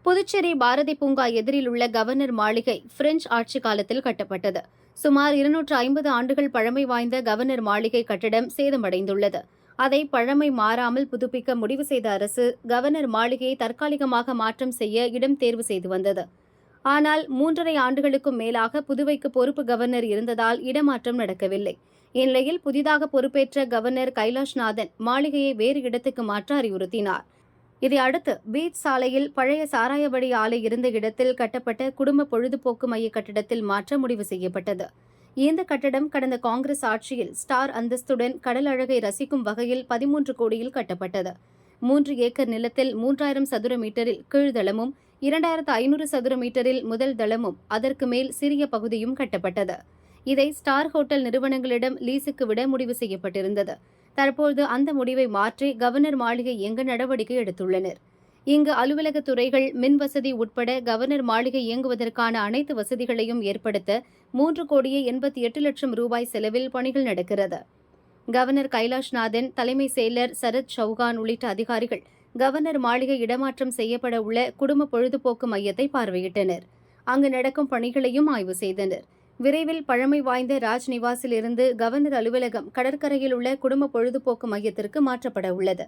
புதுச்சேரி பாரதி பூங்கா எதிரில் உள்ள கவர்னர் மாளிகை பிரெஞ்சு ஆட்சி காலத்தில் கட்டப்பட்டது. சுமார் 250 ஆண்டுகள் பழமை வாய்ந்த கவர்னர் மாளிகை கட்டடம் சேதமடைந்துள்ளது. அதை பழமை மாறாமல் புதுப்பிக்க முடிவு செய்த அரசு கவர்னர் மாளிகையை தற்காலிகமாக மாற்றம் செய்ய இடம் தேர்வு செய்து வந்தது. ஆனால் 3½ ஆண்டுகளுக்கும் மேலாக புதுவைக்கு பொறுப்பு கவர்னர் இருந்ததால் இடமாற்றம் நடக்கவில்லை. இந்நிலையில் புதிதாக பொறுப்பேற்ற கவர்னர் கைலாஷ்நாதன் மாளிகையை வேறு இடத்துக்கு மாற்ற அறிவுறுத்தினார். இதையடுத்து பீச் சாலையில் பழைய சாராயவடி ஆலை இருந்த இடத்தில் கட்டப்பட்ட குடும்ப பொழுதுபோக்கு மைய கட்டடத்தில் மாற்ற முடிவு செய்யப்பட்டது. இந்த கட்டடம் கடந்த காங்கிரஸ் ஆட்சியில் ஸ்டார் அந்தஸ்துடன் கடல் அழகை ரசிக்கும் வகையில் 13 கோடியில் கட்டப்பட்டது. 3 ஏக்கர் நிலத்தில் 3000 சதுர மீட்டரில் கீழ்தளமும் 2500 சதுர மீட்டரில் முதல் தளமும் அதற்கு மேல் சிறிய பகுதியும் கட்டப்பட்டது. இதை ஸ்டார் ஹோட்டல் நிறுவனங்களிடம் லீஸுக்கு விட முடிவு செய்யப்பட்டிருந்தது. தற்போது அந்த முடிவை மாற்றி கவர்னர் மாளிகை இயங்க நடவடிக்கை எடுத்துள்ளனர். இங்கு அலுவலக துறைகள், மின் வசதி உட்பட கவர்னர் மாளிகை இயங்குவதற்கான அனைத்து வசதிகளையும் ஏற்படுத்த 3,88 லட்சம் ரூபாய் செலவில் பணிகள் நடக்கிறது. கவர்னர் கைலாஷ்நாதன், தலைமை செயலர் சரத் சௌகான் உள்ளிட்ட அதிகாரிகள் கவர்னர் மாளிகை இடமாற்றம் செய்யப்பட உள்ள குடும்ப பொழுதுபோக்கு மையத்தை பார்வையிட்டனர். அங்கு நடக்கும் பணிகளையும் ஆய்வு செய்தனர். விரைவில் பழமை வாய்ந்த ராஜ்நிவாசில் இருந்து கவர்னர் அலுவலகம் கடற்கரையில் உள்ள குடும்ப பொழுதுபோக்கு மையத்திற்கு மாற்றப்பட உள்ளது.